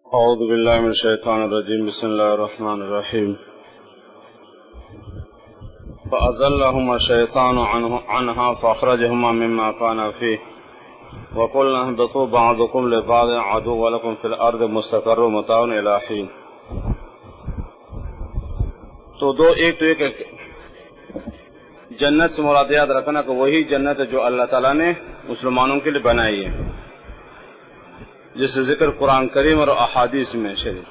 اعوذ باللہ من الشیطان الرجیم بسم اللہ الرحمن الرحیم فأزلهما الشیطان عنها فأخرجهما مما كانا فيه وقلنا اهبطوا بعضكم لبعض عدو ولكم في الأرض مستقر ومتاع إلى حين. تو ایک جنت سے مراد یاد رکھنا کہ وہی جنت ہے جو اللہ تعالیٰ نے مسلمانوں کے لیے بنائی ہے، جس سے ذکر قرآن کریم اور احادیث میں شریف.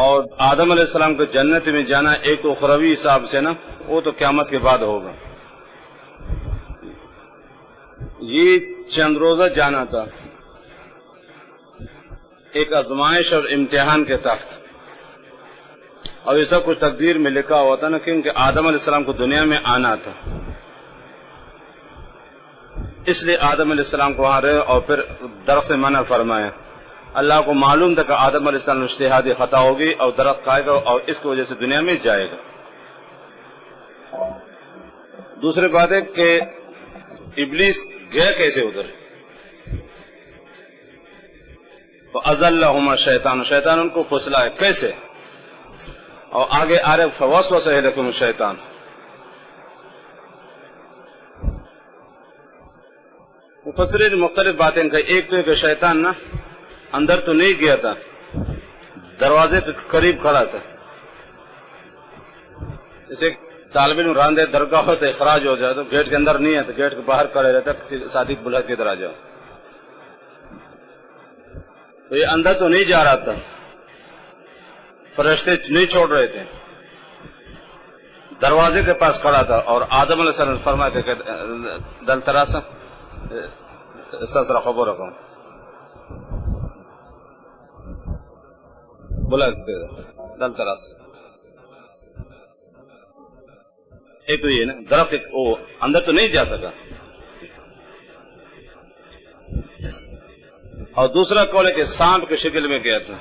اور آدم علیہ السلام کو جنت میں جانا ایک تو اخروی حساب سے نا، وہ تو قیامت کے بعد ہوگا. یہ چند روزہ جانا تھا ایک آزمائش اور امتحان کے تحت، اور یہ سب کچھ تقدیر میں لکھا ہوا تھا نا، کیونکہ آدم علیہ السلام کو دنیا میں آنا تھا، اس لیے آدم علیہ السلام کو وہاں رہے اور پھر درخت سے منع فرمایا. اللہ کو معلوم تھا کہ آدم علیہ السلام اجتہادی خطا ہوگی اور درخت کھائے گا اور اس کی وجہ سے دنیا میں جائے گا. دوسری بات ہے کہ ابلیس گیا کیسے ادھر؟ فَأَزَلَّهُمَا الشَّيْطَانُ، شیطان ان کو پھسلا ہے کیسے؟ اور آگے آ رہے فَوَسْوَسَ إِلَيْكُمُ الشَّيْطَانُ. مفسرین مختلف باتیں کہ ایک تو ہے کہ شیطان نا اندر تو نہیں گیا تھا، دروازے کے قریب کھڑا تھا. جیسے طالب علم راندے درگاہ ہوتے اخراج ہو جائے تو گیٹ کے اندر نہیں ہے تو گیٹ کے باہر کھڑے رہتا، کسی صادق بلا کے ادھر آ جاؤ. تو یہ اندر تو نہیں جا رہا تھا، فرشتے نہیں چھوڑ رہے تھے، دروازے کے پاس کھڑا تھا. اور آدم علیہ السلام نے فرمایا کہ دل تراسا سسرا خبر رکھو بلا دل تراس. ایک تو یہ نا درخت وہ اندر تو نہیں جا سکا، اور دوسرا قول ہے کہ سانپ کی شکل میں گیا تھا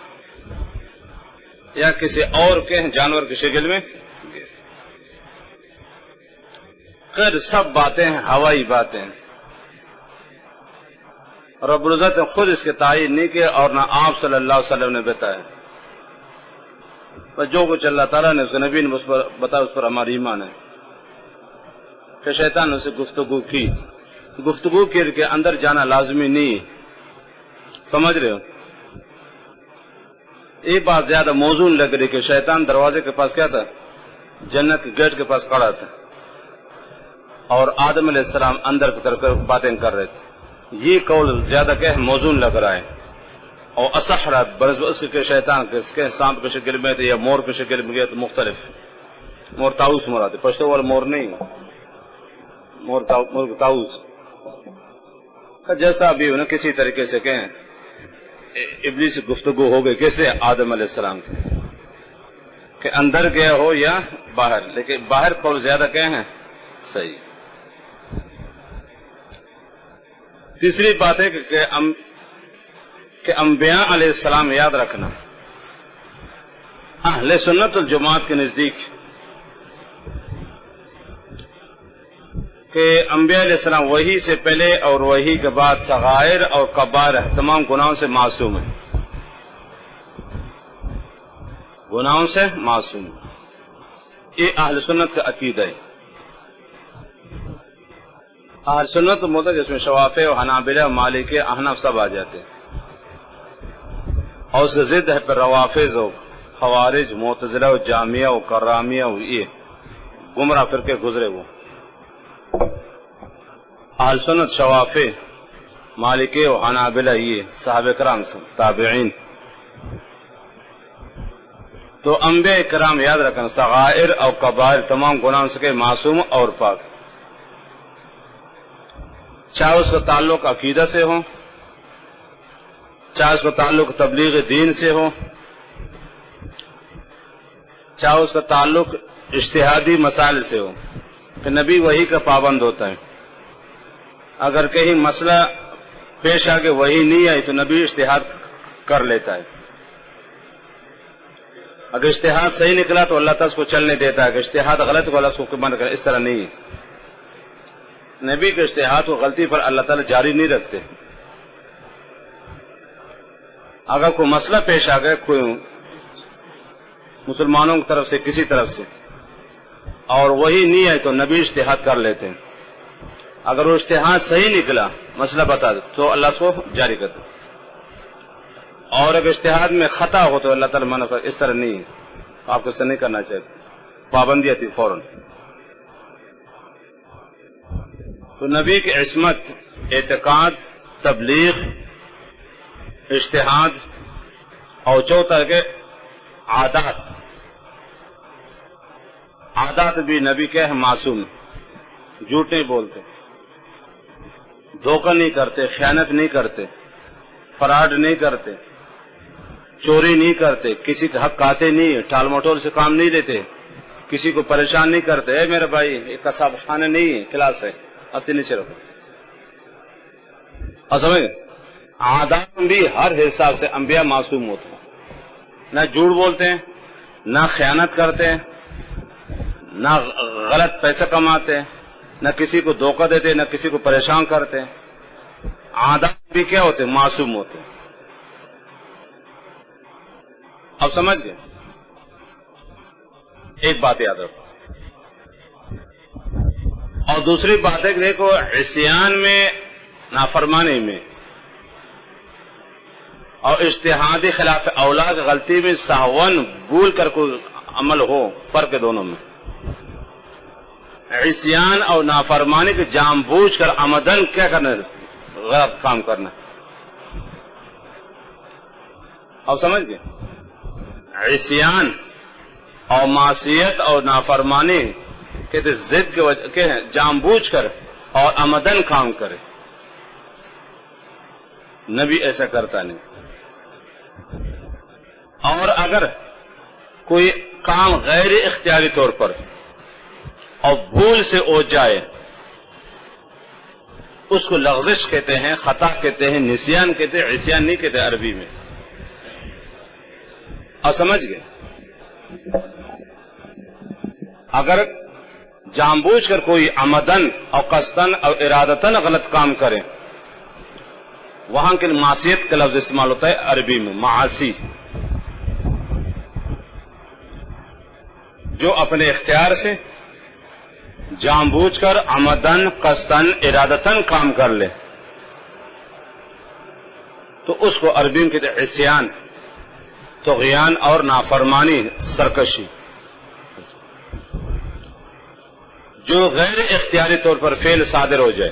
یا کسی اور کے جانور کی شکل میں. خیر سب باتیں ہیں ہوائی باتیں ہیں، رب العزت نے خود اس کے تعین نہیں کیا اور نہ آپ صلی اللہ علیہ وسلم نے بتایا. جو کچھ اللہ تعالیٰ نے اس کے نبی نے بتایا اس پر ہماری ایمان ہے. کہ شیطان نے اسے گفتگو کی کے اندر جانا لازمی نہیں، سمجھ رہے ہو؟ یہ بات زیادہ موزون لگ رہی کہ شیطان دروازے کے پاس کیا تھا، جنت کے گیٹ کے پاس کھڑا تھا اور آدم علیہ السلام اندر کی طرف باتیں کر رہے تھے. یہ قول زیادہ کہ موزون لگ رہا ہے. اور اصح رہا برس کے شیطان کے سانپ کی شکل میں تھے یا مور کی شکل میں گیا تو مختلف. مور تاؤس مراد ہے، پشتو والا مور نہیں، مور تاؤس جیسا بھی انہیں کسی طریقے سے کہیں ابلیس سے گفتگو ہو گئی کیسے آدم علیہ السلام کی، کہ اندر گیا ہو یا باہر، لیکن باہر قول زیادہ کہ ہیں صحیح. تیسری بات ہے کہ انبیاء علیہ السلام یاد رکھنا اہل سنت الجماعت کے نزدیک کہ انبیاء علیہ السلام وحی سے پہلے اور وحی کے بعد صغائر اور کبائر تمام گناہوں سے معصوم ہیں، گناہوں سے معصوم. یہ اہل سنت کا عقیدہ ہے. اہل سنت مطلب جس میں شوافی و حنابلہ مالکی احناف سب آ جاتے ہیں، اور اس کے ضد ہے پھر روافض و خوارج معتزلہ و جامعہ و کرامیہ و یہ گمراہ فرقے گزرے. وہ اہل سنت شوافی مالکی و حنابلہ یہ صحابہ کرام تابعین. تو انبیاء کرام یاد رکھنا صغائر اور کبائر تمام گناہوں سے معصوم اور پاک، چاہے اس کا تعلق عقیدہ سے ہو، چاہے اس کا تعلق تبلیغ دین سے ہو، چاہے اس کا تعلق اجتہادی مسائل سے ہو کہ نبی وحی کا پابند ہوتا ہے. اگر کہیں مسئلہ پیش آگے وحی نہیں آئی تو نبی اجتہاد کر لیتا ہے. اگر اجتہاد صحیح نکلا تو اللہ تعالیٰ اس کو چلنے دیتا ہے، اگر اجتہاد غلط کو اللہ اس کو منع کرے. اس طرح نہیں ہے، نبی کے اجتہاد کو غلطی پر اللہ تعالیٰ جاری نہیں رکھتے. اگر کوئی مسئلہ پیش آ گیا کوئی مسلمانوں کی طرف سے کسی طرف سے اور وہی نہیں ہے تو نبی اجتہاد کر لیتے ہیں. اگر وہ اجتہاد صحیح نکلا مسئلہ بتا دے تو اللہ اس کو جاری کر دے, اور اگر اجتہاد میں خطا ہو تو اللہ تعالیٰ منع کر. اس طرح نہیں ہے, آپ کو ایسا نہیں کرنا چاہیے, پابندی آتی فوراً. تو نبی کی عصمت اعتقاد, تبلیغ, اجتہاد اور چوتھا کے عادات بھی نبی کے معصوم, جھوٹ نہیں بولتے, دھوکہ نہیں کرتے, خیانت نہیں کرتے, فراڈ نہیں کرتے, چوری نہیں کرتے, کسی کا حق کھاتے نہیں, ٹال مٹول سے کام نہیں لیتے, کسی کو پریشان نہیں کرتے. اے میرے بھائی یہ کساب خانے نہیں ہے, کلاس ہے, اتی نیچے رکھو. اور سمجھ عادات بھی ہر حساب سے انبیاء معصوم ہوتے ہیں, نہ جھوٹ بولتے ہیں, نہ خیانت کرتے ہیں, نہ غلط پیسہ کماتے ہیں, نہ کسی کو دھوکہ دیتے, نہ کسی کو پریشان کرتے ہیں. عادات بھی کیا ہوتے ہیں؟ معصوم ہوتے ہیں. اب سمجھ گئے؟ ایک بات یاد رکھو. اور دوسری بات ہے کہ دیکھو عصیان میں, نافرمانی میں اور اجتہادی خلاف اولاد غلطی میں سہون بھول کر کوئی عمل ہو, فرق ہے دونوں میں. عصیان اور نافرمانی کے جان بوجھ کر عمدن کیا کرنا, غلط کام کرنا. اب سمجھ گئے؟ عصیان اور معصیت اور نافرمانی کہتے ضد کے وجہ کہ جان بوجھ کر اور عمدن کام کرے. نبی ایسا کرتا نہیں. اور اگر کوئی کام غیر اختیاری طور پر اور بھول سے ہو جائے اس کو لغزش کہتے ہیں, خطا کہتے ہیں, نسیان کہتے ہیں, عصیان نہیں کہتے عربی میں. اور سمجھ گئے؟ اگر جان بوجھ کر کوئی عمدن اور قصدن اور ارادتن غلط کام کرے, وہاں کے معصیت کا لفظ استعمال ہوتا ہے عربی میں, معاصی. جو اپنے اختیار سے جان بوجھ کر عمدن قصدن ارادتن کام کر لے تو اس کو عربی میں کہتے ہیں عصیان, طغیان اور نافرمانی, سرکشی. جو غیر اختیاری طور پر فعل صادر ہو جائے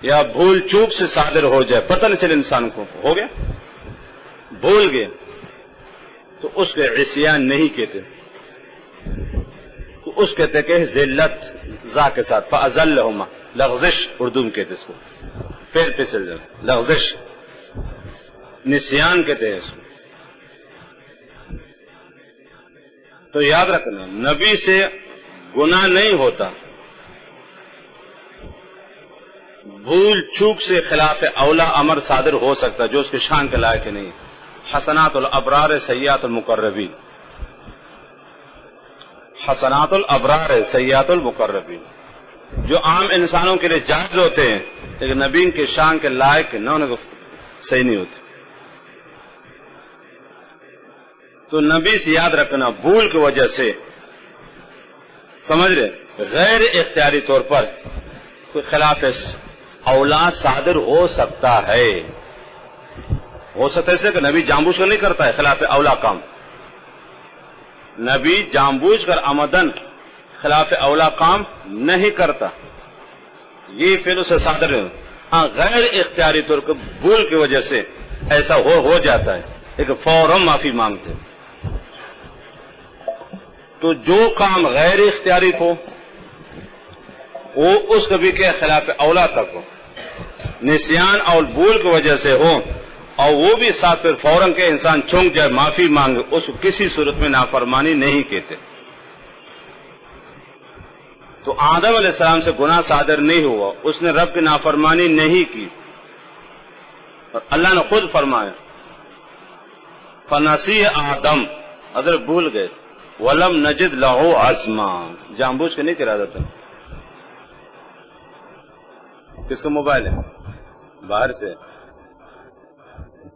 یا بھول چوک سے صادر ہو جائے, پتہ نہیں چلے انسان کو, ہو گیا بھول گئے, تو اس کے عصیان نہیں کہتے, تو اس کہتے کہ ذلت ذا کے ساتھ, فأزلہما, لغزش اردو میں کہتے اس کو, پیر پھسل جائے, لغزش. نسیان کہتے ہیں اس کو. تو یاد رکھنا نبی سے گناہ نہیں ہوتا, بھول چوک سے خلاف اولا امر صادر ہو سکتا جو اس کے شان کے لائق نہیں. حسنات الابرار سیئات المقربین, حسنات الابرار سیئات المقربین, جو عام انسانوں کے لیے جائز ہوتے ہیں لیکن نبی کے شان کے لائق نہ ہونے کو صحیح نہیں ہوتے. تو نبی سے یاد رکھنا بھول کی وجہ سے, سمجھ رہے, غیر اختیاری طور پر کوئی خلاف اولاد صادر ہو سکتا ہے. ہو سکتا ہے اس لیے کہ نبی جان بوجھ کر نہیں کرتا ہے خلاف اولا کام. نبی جان بوجھ کر عمدن خلاف اولا کام نہیں کرتا, یہ پھر اسے صادر ہے. ہاں غیر اختیاری طور پر بھول کی وجہ سے ایسا ہو جاتا ہے لیکن فوراً معافی مانگتے. تو جو کام غیر اختیاری ہو وہ اس کبھی کے خلاف اولا تک ہو, نسیان اور بھول کی وجہ سے ہو, اور وہ بھی ساتھ پھر فوراً کے انسان چونک جائے معافی مانگے, اس کو کسی صورت میں نافرمانی نہیں کہتے. تو آدم علیہ السلام سے گناہ صادر نہیں ہوا, اس نے رب کی نافرمانی نہیں کی, اور اللہ نے خود فرمایا فنسی آدم, حضرت بھول گئے, ولم نجد لہو عزما, جان بوجھ کے نہیں کرا جاتا. کس کا موبائل ہے؟ باہر سے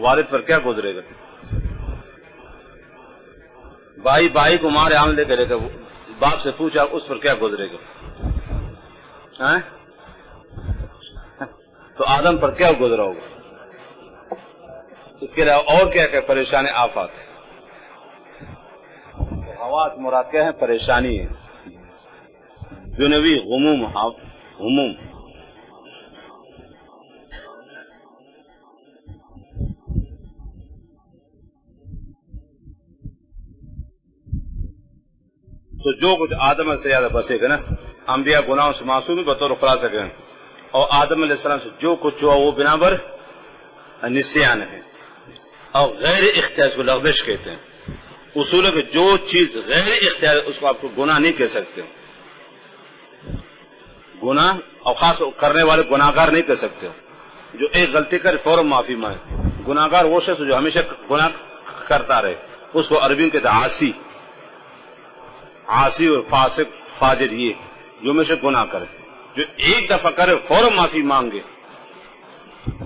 والد پر کیا گزرے گا؟ بھائی بھائی کو مارے آملے کرے گا، باپ سے پوچھا اس پر کیا گزرے گا؟ تو آدم پر کیا گزرا ہوگا؟ اس کے علاوہ اور کیا کیا پریشانی آفات ہے؟ حوات مراد کیا ہے؟ پریشانی ہے، دنیوی غموم، غموم۔ تو جو کچھ آدم سے زیادہ بسے گا نا، انبیاء گناہوں سے معصوم بطور خلاصہ کریں، اور آدم علیہ السلام سے جو کچھ ہوا وہ بنا پر نسیان ہے، اور غیر اختیار کو لغزش کہتے ہیں۔ اصول ہے کہ جو چیز غیر اختیار اس کو آپ کو گناہ نہیں کہہ سکتے، گناہ اور خاص کرنے والے گناہگار نہیں کہہ سکتے۔ جو ایک غلطی کرے فوراً معافی مانگے، گناہگار وہ شخص جو ہمیشہ گناہ کرتا رہے، اس کو عربی میں کہتے ہیں عاصی، عاصی اور فاسق فاجر، یہ جو ہمیشہ گناہ کرے، جو ایک دفعہ کرے فوراً معافی مانگے۔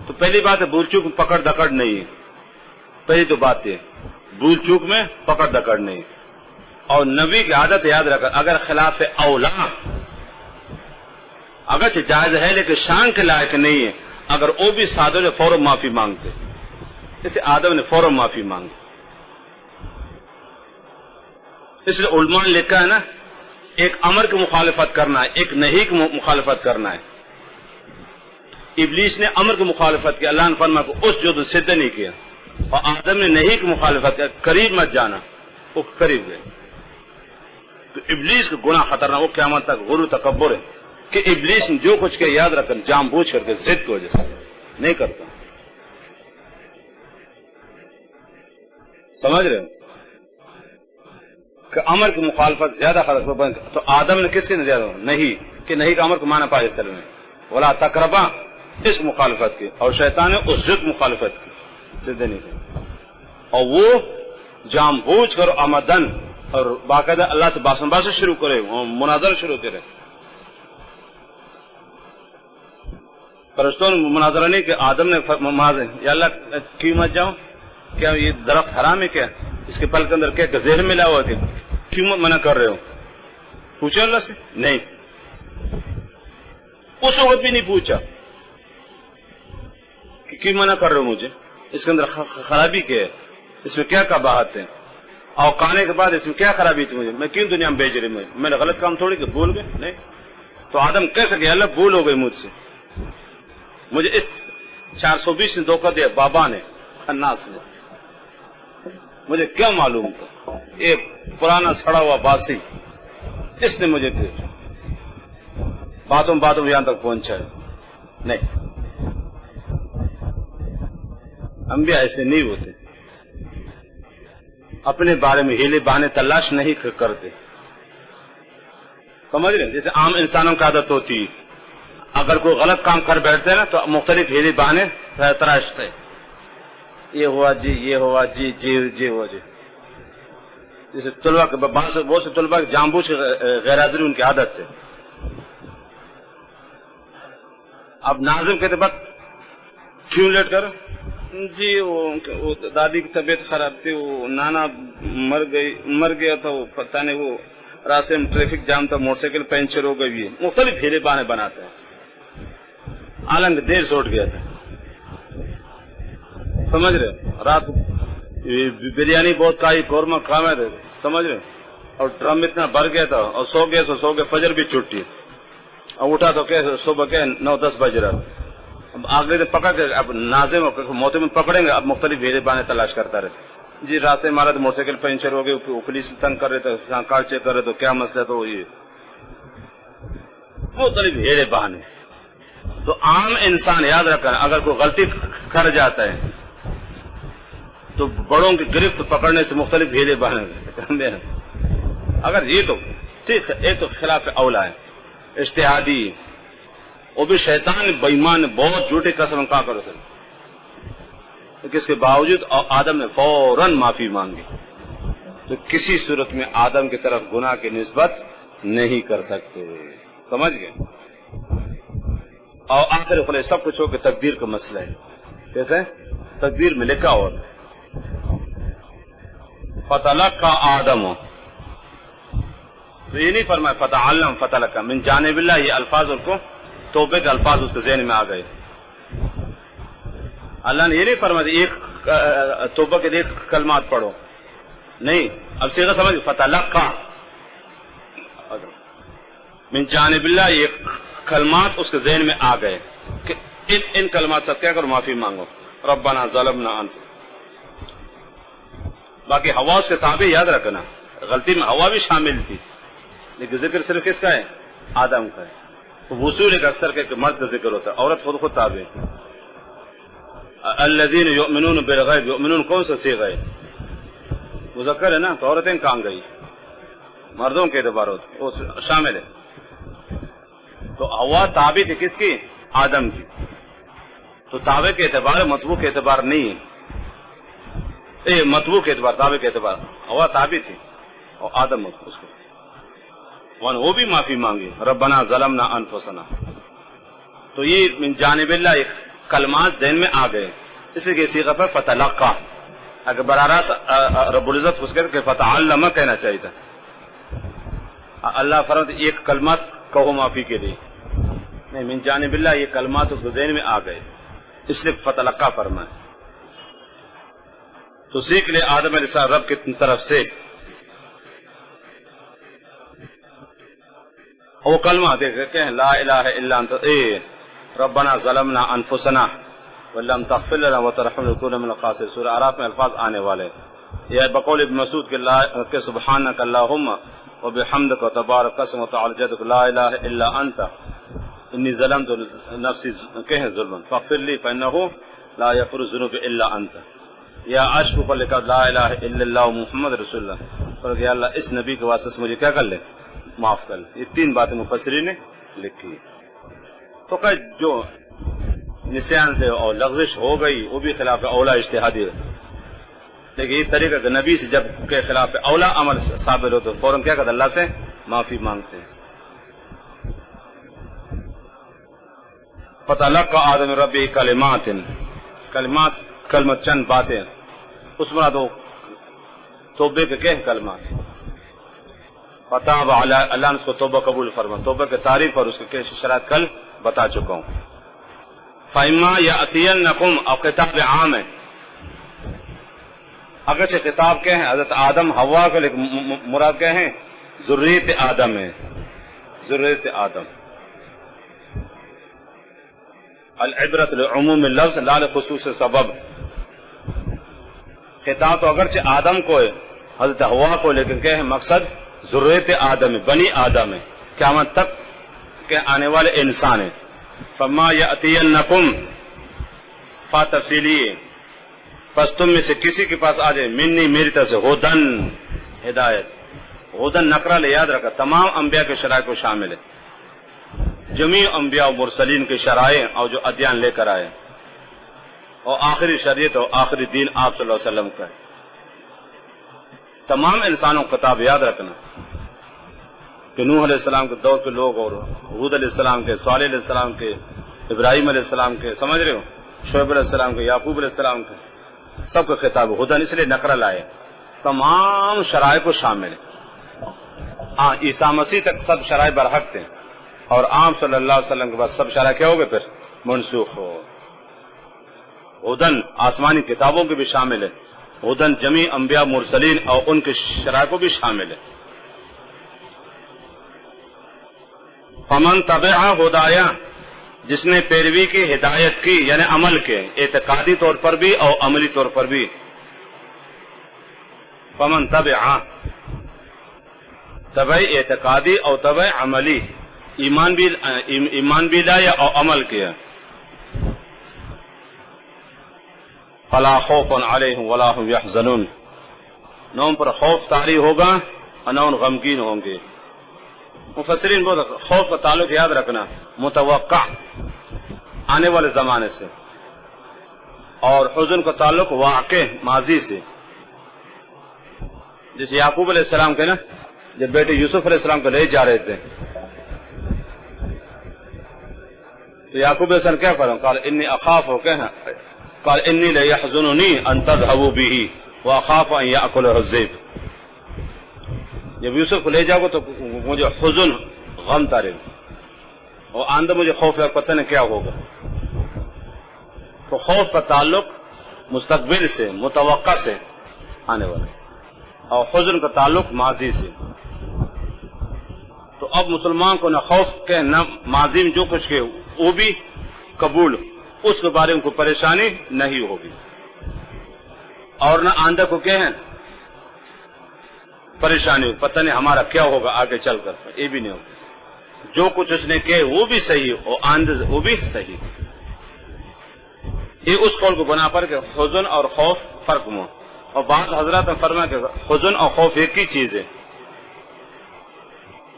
تو پہلی بات ہے بھول چوک میں پکڑ دکڑ نہیں ہے، پہلی تو بات ہے بھول چوک میں پکڑ دکڑ نہیں ہے۔ اور نبی کی عادت یاد رکھا، اگر خلاف اولا اگرچہ جائز ہے لیکن شان کے لائق نہیں ہے، اگر وہ بھی سادہ نے فوراً معافی مانگتے، جیسے آدم نے فوراً معافی مانگی۔ اس لیے علماء نے لکھا ہے نا، ایک امر کی مخالفت کرنا ہے، ایک نہی کی مخالفت کرنا ہے۔ ابلیس نے امر کی مخالفت کی، اللہ نے فرمایا کہ اس جو سدھ نہیں کیا، اور آدم نے نہی کی مخالفت کیا، قریب مت جانا، وہ قریب گئے۔ تو ابلیس کا گناہ خطرناک، وہ قیامت تک غرور تکبر ہے کہ ابلیس نے جو کچھ کیا یاد رکھنا، جان بوجھ کر کے ضد کی وجہ سے نہیں کرتا۔ سمجھ رہے ہو کہ امر کی مخالفت زیادہ خطر بن، تو آدم نے کس کے زیادہ نہیں کہ نہیں کا امر کو مانا پائے اصل میں ولا تقربا، اس مخالفت کی، اور شیطان نے اس ضد مخالفت کی، سیدھے نہیں کی، اور وہ جان بوجھ کر آمدن اور باقاعدہ اللہ سے باس شروع کرے، مناظر شروع کرے۔ فرشتوں نے مناظرہ نہیں کہ آدم نے یا اللہ کیوں مت جاؤں، کیا یہ درخت حرام ہے، کیا اس کے پھل کے اندر کیا زہر ملا ہوا ہے، کیوں منع کر رہے ہو؟ پوچھا اللہ سے؟ نہیں، اس وقت بھی نہیں پوچھا کہ کیوں منع کر رہے ہو مجھے، اس کے اندر خرابی کیا ہے، اس میں کیا قباحت ہے، اور کھانے کے بعد اس میں کیا خرابی تھی، مجھے میں کیوں دنیا میں بھیج رہی، میں نے غلط کام تھوڑی کہ بھول گئے، نہیں۔ تو آدم کہہ سکے اللہ بھول ہو گئی مجھ سے، مجھے اس 420 نے دھوکہ دیا، بابا نے، الناس نے، مجھے کیا معلوم تھا، ایک پرانا سڑا ہوا باسی اس نے مجھے باتوں یہاں تک پہنچا ہے۔ نہیں، انبیاء ایسے نہیں ہوتے، اپنے بارے میں ہیلے بہانے تلاش نہیں کرتے، سمجھ رہے؟ جیسے عام انسانوں کی عادت ہوتی ہے، اگر کوئی غلط کام کر بیٹھتے ہیں نا تو مختلف ہیلے بہانے تراشتے، یہ ہوا جی، یہ ہوا جی، جی ہوا جی۔ جیسے طلبا کے بہت سے طلبا کی جان بوجھ غیر حاضری ان کی عادت ہے۔ اب ناظم کہتے بعد کیوں لیٹ کر جی، وہ دادی کی طبیعت خراب تھی، وہ نانا مر گیا تھا، وہ پتہ نہیں، وہ راستے میں ٹریفک جام تھا، موٹر سائیکل پنچر ہو گئی ہے، مختلف ہیلے بہانے بناتا ہے۔ عالم دیر سے اٹھ گیا تھا، سمجھ رہے؟ رات بریانی بہت کھائی، قورمہ کھاوے تھے، سمجھ رہے؟ اور ڈرم اتنا بھر گیا تھا، اور سو گئے، فجر بھی چھٹی، اور اٹھا تو کہ صبح کے 9-10 بج رہا۔ اب اگلے دن پکڑ کے اب ناظم موتے میں پکڑیں گے، اب مختلف ہیلے بہانے تلاش کرتا رہے، جی راستے مارا تو موٹر سائیکل پنچر ہو گئی، پولیس تنگ کر رہے تھے، کار چیک کر رہے تو کیا مسئلہ، تو یہ مختلف ہیلے بہانے۔ تو عام انسان یاد رکھنا، اگر کوئی غلطی کر جاتا ہے تو بڑوں کی گرفت پکڑنے سے مختلف ہیلے بہانے، اگر یہ تو ٹھیک ہے، ایک تو خلاف اولا ہے، اجتہادی، وہ بھی شیطان بےایمان بہت جھوٹے قسم کھا کر سکے، اس کے باوجود آدم نے فوراً معافی مانگی، تو کسی صورت میں آدم کی طرف گناہ کی نسبت نہیں کر سکتے، سمجھ گئے؟ اور آخر خلے سب کچھ ہو کہ تقدیر کا مسئلہ ہے، کیسے تقدیر میں لکھا ہوا فتلقى آدم، تو یہ نہیں فرمایا فتعلم فتلقى من جانب اللہ، یہ الفاظ ان کو توبے کے الفاظ اس کے ذہن میں آ گئے. اللہ نے یہ نہیں فرمایا ایک توبہ کے ایک کلمات پڑھو، نہیں، اب صیغہ سمجھ فتلقى من جانب اللہ، یہ کلمات اس کے ذہن میں آ گئے کہ ان کلمات سے کیا کرو، معافی مانگو، ربنا ظلمنا انت. باقی ہوا اس کے تابع یاد رکھنا، غلطی میں ہوا بھی شامل تھی، لیکن ذکر صرف کس کا ہے؟ آدم کا ہے. تو وصول ایک اکثر کے مرد کا ذکر ہوتا ہے، عورت خود تابع. الذین یؤمنون بالغیب، یؤمنون کون سا صیغہ ہے؟ مذکر ہے نا، تو عورتیں کہاں گئی؟ مردوں کے اعتبار ہوتا وہ شامل ہے. تو ہوا تابع تھی کس کی؟ آدم کی. تو تابع کے اعتبار مطبوع کے اعتبار نہیں ہے، مطبوع کے اعتبار، تابع کے اعتبار. ہوا تابع تھی اور آدم اس کو وہ بھی معافی مانگی، ربنا ظلمنا انفسنا. تو یہ من جانب اللہ ایک کلمات ذہن میں آ گئے، اس لیے صیغہ پر فتلقى. اگر براہ راست رب العزت کو کہ فتعلم کہنا چاہیے تھا. اللہ فرماتے ایک کلمات کہو معافی کے لیے، نہیں، من جانب اللہ یہ کلمات اس کو ذہن میں آ گئے، اس لیے فتلقى فرمائے. تو سیکھ لے آدم علیہ السلام رب کی طرف سے وہ کلمہ دیکھتے ہیں لا الہ الا انت ربنا ظلمنا انفسنا ولم تغفر لنا وترحمنا لنكون من الخاسرین. سورہ اعراف میں الفاظ آنے والے. یہ بقول ابن مسعود کہ سبحانک اللہم وبحمدک وتبارک اسمک وتعالی جدک لا الہ الا انت انی ظلمت نفسی کہیں ظلما فاغفر لی فانہ لا یغفر الذنوب الا انت. یا عرش پر لکھا لا الہ الا اللہ محمد رسول اللہ، اور کہ اللہ اس نبی کے واسطے سے مجھے کیا کر لے، معاف کر لے. یہ تین باتیں مفسرین نے لکھی. تو خیر جو نسیان سے اور لغزش ہو گئی وہ بھی خلاف اولا اجتہادی ہے، لیکن یہ طریقہ کہ نبی سے جب کے خلاف اولا عمل ثابت ہو تو فوراً کیا کرتے، اللہ سے معافی مانگتے ہیں. فتلقى آدم من ربه کلمات، کلمت چند باتیں، اس مراد توبے کے کہیں کلمات. فتاب علی، اللہ نے اس کو توبہ قبول فرما. توبہ کے تعریف اور اس کے شرائط کل بتا چکا ہوں. فإما یأتینکم، اور خطاب عام ہے، اگرچہ خطاب کیا ہے حضرت آدم حوا کو، لیکن مراد کیا ہے، ذریت آدم ہے، ذریت آدم. العبرت لعموم اللفظ لا لخصوص سبب. خطاب تو اگرچہ آدم کو ہے، حضرت حوا کو، لیکن کیا ہے مقصد ذریت آدم ہے، بنی آدم ہے، قیامت تک کے آنے والے انسان ہیں. فما یأتینکم، فا تفصیلی ہے، پس تم میں سے کسی کے پاس آ جائے، منی میری طرف سے، ہدن ہدایت. ہدن نقرہ لے یاد رکھا، تمام انبیاء کے شرائع کو شامل ہے، جمیع انبیاء و مرسلین کے شرائع اور جو ادیان لے کر آئے، اور آخری شریعت اور آخری دین آپ صلی اللہ علیہ وسلم کا ہے. تمام انسانوں کو خطاب یاد رکھنا کہ نوح علیہ السلام کے دور کے لوگ، اور ہود علیہ السلام کے، صالح علیہ السلام کے، ابراہیم علیہ السلام کے، سمجھ رہے ہو، شعیب علیہ السلام کے، یعقوب علیہ السلام کے، سب کا خطاب ہدن اس لیے نقرہ لائے، تمام شرائع کو شامل ہے. ہاں عیسیٰ مسیح تک سب شرائع برحق تھے، اور عام صلی اللہ علیہ وسلم کے بعد سب شرائع کیا ہو گئے، پھر منسوخ ہو. ہدن آسمانی کتابوں کے بھی شامل ہے، ہدن جمیع انبیاء مرسلین اور ان کے شرائع کو بھی شامل ہے. فمن تبع ہدایا، جس نے پیروی کی، ہدایت کی، یعنی عمل کے، اعتقادی طور پر بھی اور عملی طور پر بھی. فمن تبع، تبع اعتقادی اور تبع عملی، ایمان بھی لایا اور عمل کیا. فلا خوف علیہم ولا هم یحزنون، نہ ان پر خوف طاری ہوگا اور نہ ان غمگین ہوں گے. مفسرین بہت خوف کا تعلق یاد رکھنا متوقع آنے والے زمانے سے، اور حزن کا تعلق واقع ماضی سے. جیسے یعقوب علیہ السلام کے نا، جب بیٹے یوسف علیہ السلام کو لے جا رہے تھے تو یعقوب علیہ السلام کیا کروں، قال انی اخاف ہو کہ قال انی لیحزننی ان تذهبوا به واخاف ان یاکلہ الذئب، جب یوسف کو لے جاؤ گے تو مجھے حزن غم تارے اور آندہ مجھے خوف لگ، پتہ نہیں کیا ہوگا۔ تو خوف کا تعلق مستقبل سے، متوقع سے آنے والا، اور حزن کا تعلق ماضی سے۔ تو اب مسلمان کو نہ خوف کے نہ ماضی میں جو کچھ کے وہ بھی قبول، اس کے بارے میں کوئی پریشانی نہیں ہوگی، اور نہ آندہ کو کیا ہے پریشانی ہو، پتہ نہیں ہمارا کیا ہوگا آگے چل کر، یہ بھی نہیں ہوگا۔ جو کچھ اس نے کہے وہ بھی صحیح اور آندہ وہ بھی صحیح۔ یہ اس قول کو بنا پر کہ حزن اور خوف فرق میں، اور بعض حضرات نے فرمایا کہ حزن اور خوف ایک ہی چیز ہے۔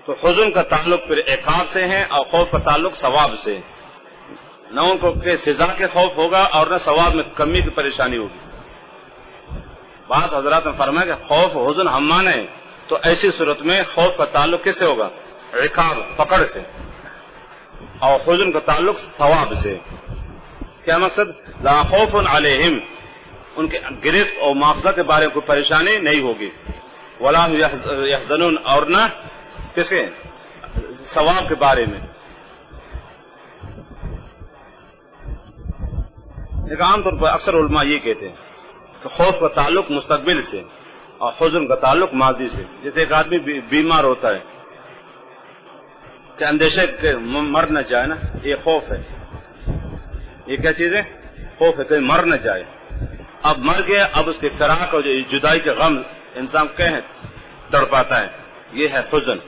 تو حزن کا تعلق پھر عقاب سے ہے اور خوف کا تعلق ثواب سے، نہ ان کو کہ سزا کے خوف ہوگا اور نہ ثواب میں کمی کی پریشانی ہوگی۔ بعض حضرات نے فرمایا کہ خوف و حزن ہم مانے، تو ایسی صورت میں خوف کا تعلق کس سے ہوگا؟ عقاب، پکڑ سے، اور حزن کا تعلق ثواب سے۔ کیا مقصد؟ لا خوف علیہم، ان کے گرفت اور معاوضہ کے بارے میں کوئی پریشانی نہیں ہوگی، ولا هم يحزنون، اور نہ کس کے ثواب کے بارے میں۔ ایک عام طور پر اکثر علماء یہ کہتے ہیں کہ خوف کا تعلق مستقبل سے اور حزن کا تعلق ماضی سے۔ جیسے ایک آدمی بیمار ہوتا ہے کہ اندیشہ کہ مر نہ جائے نا، یہ خوف ہے۔ یہ کیا چیز ہے؟ خوف ہے کہ مر نہ جائے۔ اب مر گیا، اب اس کے فراق اور جدائی کے غم انسان کیا ہے تڑپاتا ہے، یہ ہے حزن،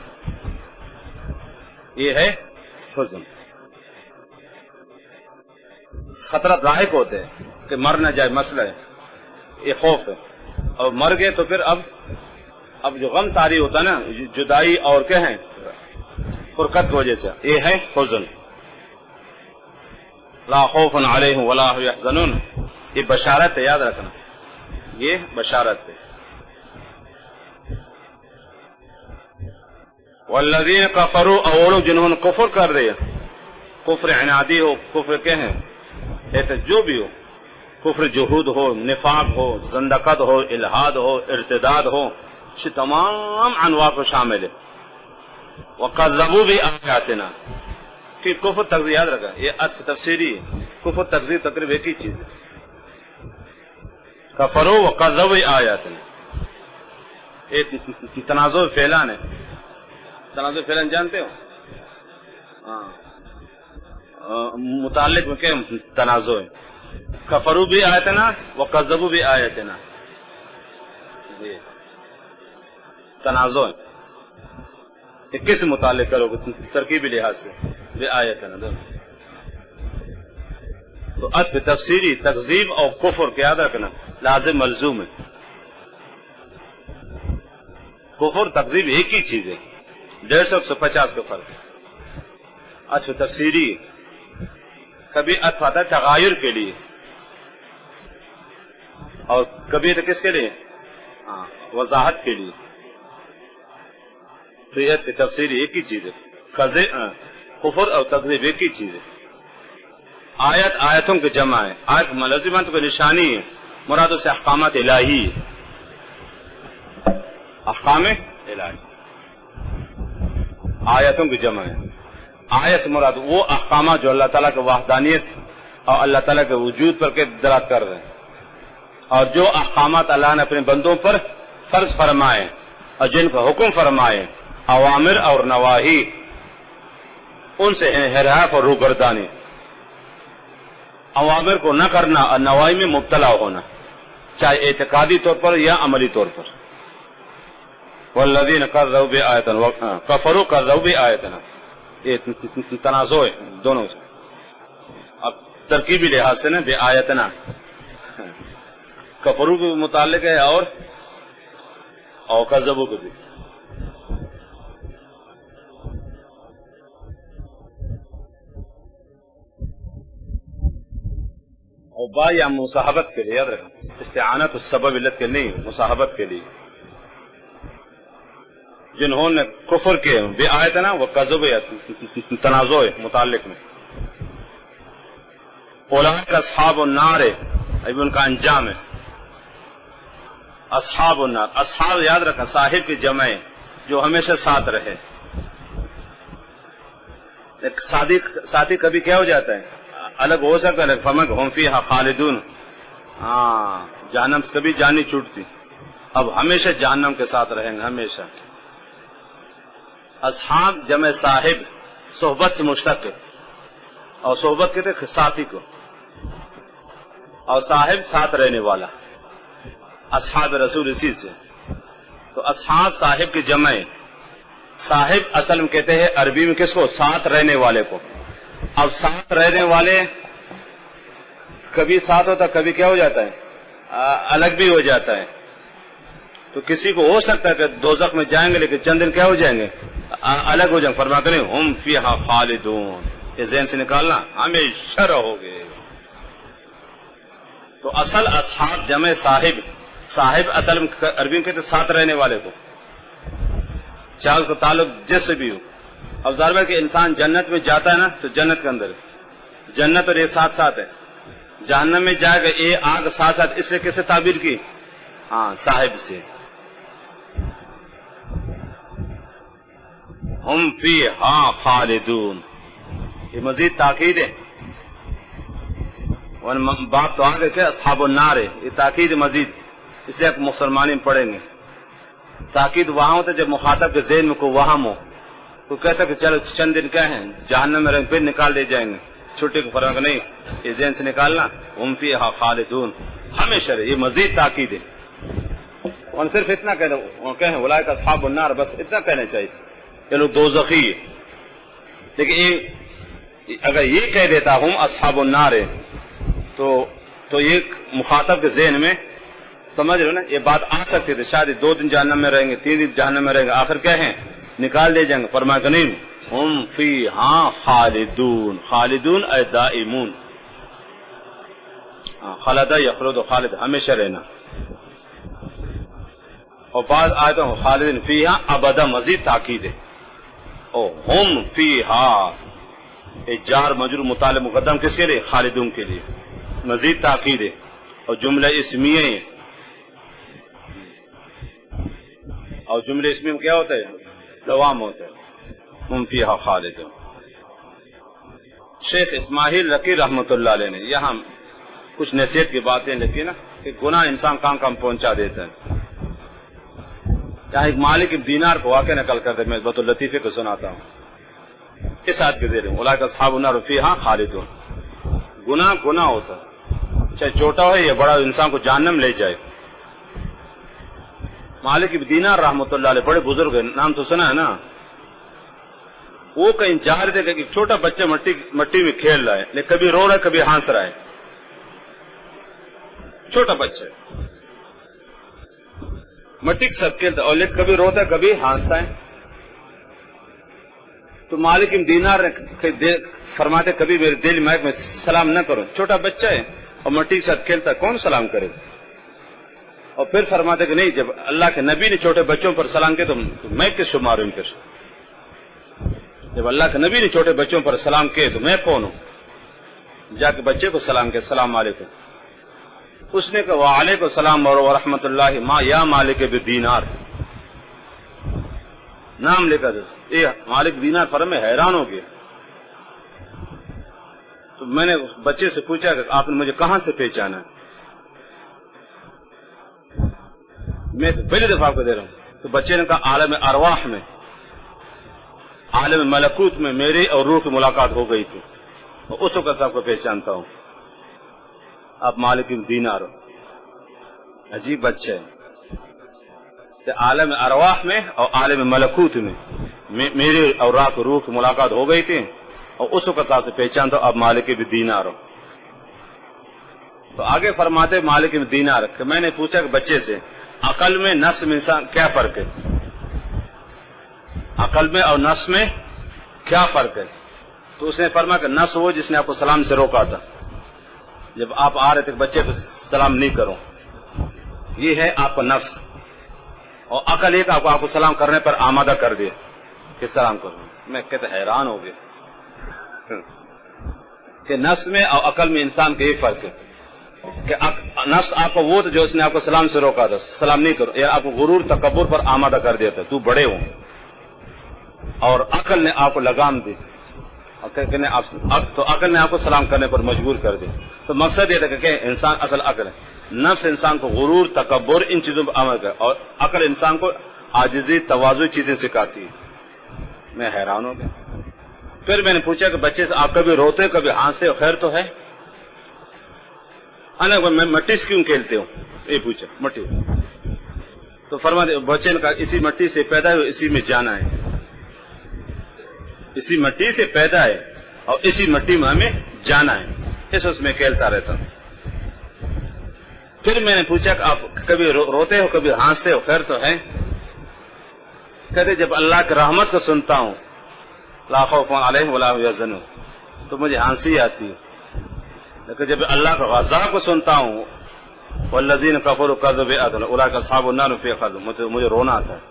یہ ہے حزن۔ خطرہ لاحق ہوتے ہیں کہ مر نہ جائے، مسئلہ ہے، یہ خوف ہے۔ اور مر گئے تو پھر اب جو غم طاری ہوتا ہے نا، جدائی اور کیا ہے فرقت کی وجہ سے، یہ ہے حزن۔ لا خوف علیہم ولا هم يحزنون، یہ بشارت ہے، یاد رکھنا، یہ بشارت ہے۔ والذین کفروا، اور لوگ جنہوں نے کفر کر دیا، کفر عنادی ہو، کفر کیا ہے جو بھی ہو، کفر جہود ہو، نفاق ہو، زندقت ہو، الحاد ہو، ارتداد ہو، یہ تمام انواع کو شامل ہے۔ وَكَذَّبُوا بِآيَاتِنَا، کہ کفر تکذیب، یاد رکھا یہ عطف تفسیری ہے، کفر تکذیب تقریب ایک ہی چیز ہے۔ کفروا وَكَذَّبُوا بِآيَاتِنَا، ایک تنازع فعلان ہے۔ تنازع فعلان جانتے ہو؟ ہاں، متعلق میں کیا تنازع ہے؟ کفروا بآیاتنا وکذبوا بآیاتنا، جی تنازع ہے۔ کس متعلق کرو گے ترکیبی لحاظ سے؟ بآیاتنا دونوں۔ تو عطف تفسیری تکذیب اور کفر کے یاد رکھنا لازم ملزوم ہے۔ کفر تکذیب ایک ہی چیز ہے، 150 کا فرق ہے۔ عطف تفسیری کبھی عطف آتا ہے تغایر کے لیے، اور کبھی تو کس کے لیے؟ وضاحت کے لیے۔ تو یہ تفسیری ایک ہی چیز ہے، کفر اور تکذیب ایک ہی چیز ہے۔ آیت آیتوں کے جمع ہے، آیت ملزمات کی نشانی ہے، مراد سے احکامات الہی ہے، احکام الہی آیتوں کی جمع ہے۔ آیت سے مراد وہ احکامات جو اللہ تعالیٰ کی وحدانیت اور اللہ تعالیٰ کے وجود پر کے دلالت کر رہے ہیں، اور جو احکامات اللہ نے اپنے بندوں پر فرض فرمائے اور جن کا حکم فرمائے، اوامر اور نواہی، ان سے انحراف اور روگردانی، اوامر کو نہ کرنا اور نواہی میں مبتلا ہونا، چاہے اعتقادی طور پر یا عملی طور پر۔ والذین کذبوا بآیاتنا کفروا کذبوا بآیاتنا، یہ تنازع ہے دونوں سے۔ اب ترکیبی لحاظ سے نا بآیاتنا کفروا کے متعلق ہے اور کذبوا کے بھی۔ اور با یا مصاحبت کے لیے، یاد رکھنا استعانت السبب علت کے نہیں، مصاحبت کے لیے۔ جنہوں نے کفر کیے بآیاتنا وکذبوا، تنازع متعلق میں۔ اولئک اصحاب النار، ابھی ان کا انجام ہے. اصحاب النار، اصحاب یاد رکھنا صاحب کی جمع ہے جو ہمیشہ ساتھ رہے. ایک ساتھی کبھی کیا ہو جاتا ہے، الگ ہو سکتا ہے، فرمایا کہ ہم فیہا خالدون. ہاں جہنم سے کبھی جان نہیں چھوٹتی، اب ہمیشہ جہنم کے ساتھ رہیں گے ہمیشہ. اصحاب جمع صاحب، صحبت سے مشتق ہے، اور صحبت کہتے ہیں ساتھی کو، اور صاحب ساتھ رہنے والا. اصحاب رسول اسی سے. تو اصحاب صاحب کی جمع ہے. صاحب اصل میں کہتے ہیں عربی میں کس کو؟ ساتھ رہنے والے کو. اب ساتھ رہنے والے کبھی ساتھ ہوتا کبھی کیا ہو جاتا ہے، الگ بھی ہو جاتا ہے. تو کسی کو ہو سکتا ہے کہ دوزخ میں جائیں گے لیکن چند دن کیا ہو جائیں گے، الگ ہو جائیں گے. فرما کریں ہم فیہا خالدون، یہ ذہن سے نکالنا، ہمیشہ رہو گے. تو اصل اصحاب جمع صاحب، صاحب اصل میں عربی میں کہتے ساتھ رہنے والے کو، چاہے اس کا تعلق جس سے بھی ہو. اب ظاہر ہے کہ انسان جنت میں جاتا ہے نا تو جنت کے اندر جنت اور یہ ساتھ ساتھ ہے. جہنم میں جائے گا یہ آگ ساتھ ساتھ، اس لیے کیسے تعبیر کی؟ ہاں صاحب سے. ہم فیہا خالدون، یہ مزید تاکید ہے. بات تو آگے کہ اصحاب النار ہے، یہ تاکید مزید، اس لیے آپ مسلمانی میں پڑھیں گے. تاکید وہاں ہوتا ہے جب مخاطب کے ذہن میں کوئی وہم ہو، تو کیسا کہ چلو چند دن کیا ہیں جہنم میں رہیں، پھر نکال دے جائیں گے، چھٹی کو فرق نہیں. یہ ذہن سے نکالنا ہم فیہا خالدون، ہمیشہ رہے، یہ مزید تاکید ہے. اور صرف اتنا کہیں اولئک اصحاب النار، بس اتنا کہنا چاہیے یہ لوگ دوزخی ہے. لیکن اگر یہ کہہ دیتا ہم اصحاب النار ہے تو یہ مخاطب کے ذہن میں سمجھ رہے ہو نا، یہ بات آ سکتی تھی. شاید 2 دن جہنم میں رہیں گے، 3 دن جہنم میں رہیں گے، آخر کیا ہیں نکال دے جائیں گے. فرمایا کہ نہیں ہم فیہا خالدون، خالدون اے دائمون. خلد یخلد، خالد ہمیشہ رہنا. اور بعض آیتوں خالدین فیہا ابدا، مزید تاکید ہے. او ہم فیہا، جار مجرور متعلق مقدم کس کے لیے؟ خالدون کے لیے، مزید تاکید ہے. اور جملہ اسمیہ ہے، اور جملے اسمیہ میں کیا ہوتا ہے؟ دوام ہوتا ہے. ہم فیہا خالدون. شیخ اسماعیل رقی رحمۃ اللہ علیہ نے یہاں کچھ نصیحت کی باتیں لکھی نا کہ گناہ انسان کام پہنچا دیتا ہے. یہاں ایک مالک دینار کو واقعہ نقل کرتے، میں بط اللطیفے کو سناتا ہوں. اس آیت کے ذریعے اولئک اصحاب النار فیہا خالدون. گناہ ہوتا ہے، چاہے چھوٹا ہو یا بڑا، انسان کو جہنم لے جائے. مالک دینار رحمۃ اللہ علیہ بڑے بزرگ ہیں، نام تو سنا ہے نا. وہ کہیں جا رہے تھے کہ ایک چھوٹا بچہ مٹی میں کھیل رہا ہے، لیکن کبھی رو رہا ہے کبھی ہنس رہا ہے. چھوٹا بچہ مٹی کے ساتھ کھیلتا ہے، اور لیکن کبھی روتا ہے کبھی ہنستا ہے. تو مالک دینار فرماتے کبھی میرے دل میں سلام نہ کرو، چھوٹا بچہ ہے اور مٹی کے ساتھ کھیلتا ہے، کون سلام کرے؟ اور پھر فرماتے کہ نہیں، جب اللہ کے نبی نے چھوٹے بچوں پر سلام کیا تو میں کس شمار ہوں؟ پھر جب اللہ کے نبی نے چھوٹے بچوں پر سلام کیے تو میں کون ہوں؟ جا کے بچے کو سلام کیا، السلام علیکم. اس نے کہا وعلیکم السلام ورحمۃ اللہ ما یا مالک دینار، نام لے کر مالک دینار پر میں حیران ہو گیا. تو میں نے بچے سے پوچھا کہ آپ نے مجھے کہاں سے پہچانا؟ میں پہلی دفعہ آپ کو دے رہا ہوں. تو بچے نے کہا عالم ارواح میں، عالم ملکوت میں میری اور روح کی ملاقات ہو گئی تھی، اور اس وقت آپ کو پہچانتا ہوں، آپ مالک دینار ہو. عجیب بچہ ہے. عالم ارواح میں اور عالم ملکوت میں میری اور روح کی ملاقات ہو گئی تھی، اور اس وقت آپ سے پہچانتا ہوں آپ مالک دینار ہو. تو آگے فرماتے مالک دینار کہ میں نے پوچھا کہ بچے سے عقل میں نفس میں انسان کیا فرق ہے؟ عقل میں اور نفس میں کیا فرق ہے؟ تو اس نے فرمایا کہ نفس وہ جس نے آپ کو سلام سے روکا تھا، جب آپ آ رہے تھے بچے کو سلام نہیں کرو، یہ ہے آپ کا نفس. اور عقل ایک آپ کو سلام کرنے پر آمادہ کر دیا کہ سلام کرو. میں کہتے حیران ہو گیا کہ نفس میں اور عقل میں انسان کا یہ فرق ہے. کہ نفس آپ کو وہ تھا جو اس نے آپ کو سلام سے روکا تھا، سلام نہیں کرو، یا آپ کو غرور تکبر پر آمادہ کر دیا تھا، تو بڑے ہو، اور عقل نے آپ کو لگام دی، تو عقل نے آپ کو سلام کرنے پر مجبور کر دی. تو مقصد یہ تھا کہ انسان اصل عقل ہے، نفس انسان کو غرور تکبر ان چیزوں پر عمل کرے، اور عقل انسان کو عاجزی تواضع چیزیں سکھاتی ہے. میں حیران ہو گیا. پھر میں نے پوچھا کہ بچے سے آپ کبھی روتے کبھی ہنستے ہو، خیر تو ہے؟ میں مٹی سے کیوں کھیلتے ہو، یہ پوچھا، مٹی. تو فرماتے بچے نے کہا اسی مٹی سے پیدا ہے، اسی میں جانا ہے، اسی مٹی سے پیدا ہے اور اسی مٹی میں ہمیں جانا ہے، اس میں کھیلتا رہتا ہوں. پھر میں نے پوچھا کہ آپ کبھی روتے ہو کبھی ہنستے ہو، خیر تو ہے؟ کہتے جب اللہ کی رحمت کو سنتا ہوں لا خوف علیہم ولا هم يحزنون تو مجھے ہنسی آتی ہے، لیکن جب اللہ کا غضب کو سنتا ہوں والذین کفروا کذبوا بآیاتنا اولئک اصحاب النار هم فیہا خالدون مجھے رونا آتا ہے.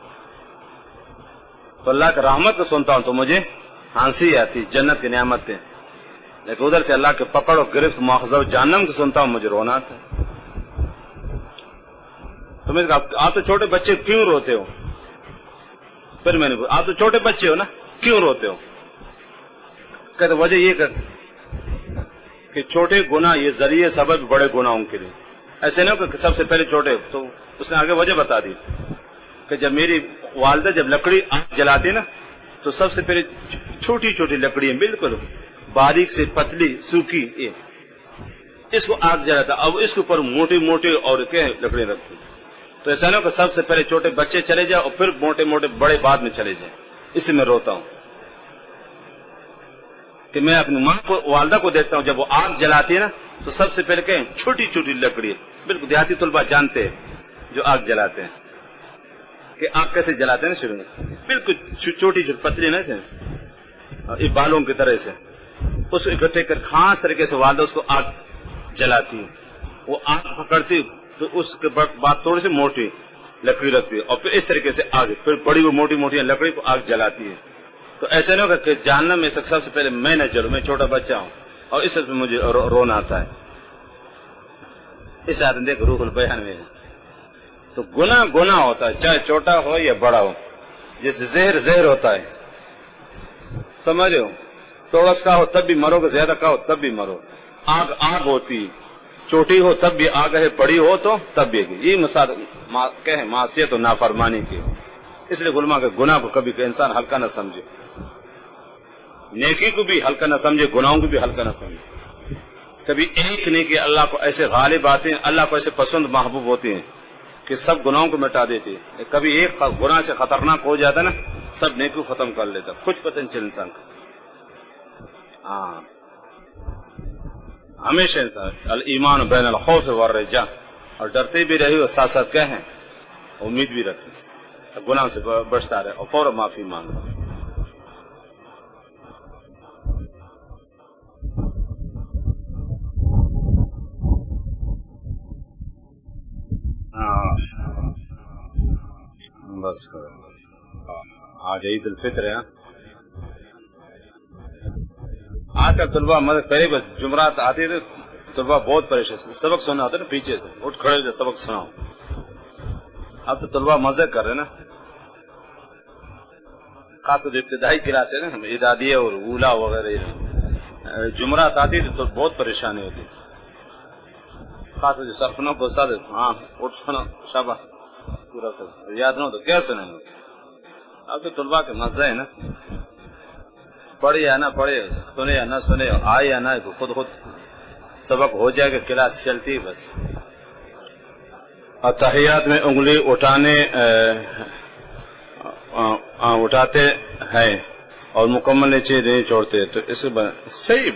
تو اللہ کی رحمت کو سنتا ہوں تو مجھے ہنسی آتی، جنت کی نعمتیں، لیکن ادھر سے اللہ کے پکڑ اور گرفت مواخذہ جہنم کو سنتا ہوں مجھے رونا آتا ہے. تو میں نے کہا آپ تو چھوٹے بچے کیوں روتے ہو؟ پھر میں نے کہا آپ تو چھوٹے بچے ہو نا، کیوں روتے ہو؟ کہتے وجہ یہ کہ چھوٹے گناہ یہ ذریعے سبب بڑے گناہوں کے لیے. ایسے نہیں کہ سب سے پہلے چھوٹے، تو اس نے آگے وجہ بتا دی کہ جب میری والدہ جب لکڑی آگ جلاتی نا تو سب سے پہلے چھوٹی چھوٹی لکڑی بالکل باریک سے پتلی سوکھی اس کو آگ جلاتا، اب اس کے اوپر موٹی موٹی اور کیا لکڑی رکھتی. تو ایسا نہیں کہ سب سے پہلے چھوٹے بچے چلے جائیں اور پھر موٹے موٹے بڑے بعد میں چلے جائیں. اس سے میں روتا ہوں کہ میں اپنی ماں کو والدہ کو دیکھتا ہوں جب وہ آگ جلاتی ہے نا تو سب سے پہلے کہ چھوٹی چھوٹی لکڑی، بالکل دیہاتی طلبہ جانتے ہیں جو آگ جلاتے ہیں کہ آگ کیسے جلاتے ہیں نا، شروع میں بالکل چھوٹی چھوٹی پتلی نا یہ بالوں کی طرح سے اس کو اکٹھے کر خاص طریقے سے والدہ اس کو آگ جلاتی ہے. وہ آگ پکڑتی تو اس کے بعد تھوڑی سی موٹی لکڑی رکھتی ہے اور پھر اس طریقے سے آگ پھر بڑی وہ موٹی موٹی لکڑی کو آگ جلاتی ہے. تو ایسے نہیں ہوگا کہ جہنم میں سب سے پہلے میں نہ جلوں، میں چھوٹا بچہ ہوں اور اس وقت مجھے رونا آتا ہے. اس آدمی دیکھ روح البیان میں تو گناہ ہوتا ہے، چاہے چھوٹا ہو یا بڑا ہو، جیسے زہر ہوتا ہے، سمجھ ہو، تھوڑا سا ہو تب بھی مرو گے، زیادہ کا ہو تب بھی مرو. آگ ہوتی، چھوٹی ہو تب بھی آگ ہے، بڑی ہو تو تب بھی. یہ مثال کہ معصیت و نافرمانی کی. اس لیے علماء کے گناہ کو کبھی انسان ہلکا نہ سمجھے، نیکی کو بھی ہلکا نہ سمجھے، گناہوں کو بھی ہلکا نہ سمجھے. کبھی ایک نیکی اللہ کو ایسے غالب آتے ہیں، اللہ کو ایسے پسند محبوب ہوتے ہیں کہ سب گناہوں کو مٹا دیتے ہیں. کبھی ایک گناہ سے خطرناک ہو جاتا ہے نا، سب نیکی کو ختم کر لیتا، کچھ پتہ نہیں چل انسان کا. ہاں ہمیشہ انسان الایمان بین الخوف والرجاء، اور ڈرتے بھی رہے اور ساتھ ساتھ کیا ہے امید بھی رکھے، گناہ سے بچتا رہے اور فوراً معافی مانگے. بس آج عید الفطر ہے. آج کل طلبا پہلے بس جمعرات آتے تھے، طلبا بہت پریشان، سبق سننا ہوتا ہے نا، پیچھے سے اٹھ کھڑے سے سبق سناؤ. اب تو طلبا مزے کر رہے نا، خاص طور ابتدائی کلاس ہے نا، اعدادیہ اور اولا وغیرہ. جمعرات آتی تھی تو بہت پریشانی ہوتی، خاص طور سرفنوں کو ساتھ ہاں اٹھ سنا شابہ پورا کر، یاد نہ ہو تو کیا سنیں گے. اب تو طلبا کے مزہ ہے نا، پڑھے یا نہ پڑھے، سنے یا نہ سنے، آئے یا نہ آئے، خود سبق ہو جائے گا، کلاس چلتی بس. تحیات میں انگلی اٹھاتے ہیں اور مکمل نیچے نہیں چھوڑتے، تو اس صحیح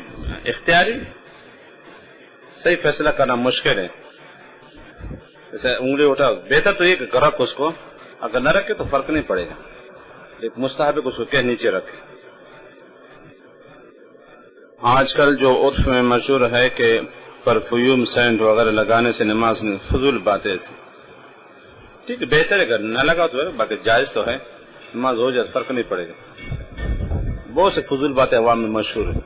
اختیاری صحیح فیصلہ کرنا مشکل ہے. جیسے انگلی اٹھا بہتر تو یہ کہ رکھ اس کو، اگر نہ رکھے تو فرق نہیں پڑے گا، لیکن مستحب ہے کہ اس کو کیا نیچے رکھے. آج کل جو عرف میں مشہور ہے کہ پرفیوم سینٹ وغیرہ لگانے سے نماز میں فضول باتیں، ٹھیک ہے بہتر ہے، اگر نہ لگا تو ہے، باقی جائز تو ہے، نماز ہو جائے فرق نہیں پڑے گا. بہت سے فضول باتیں عوام میں مشہور ہیں.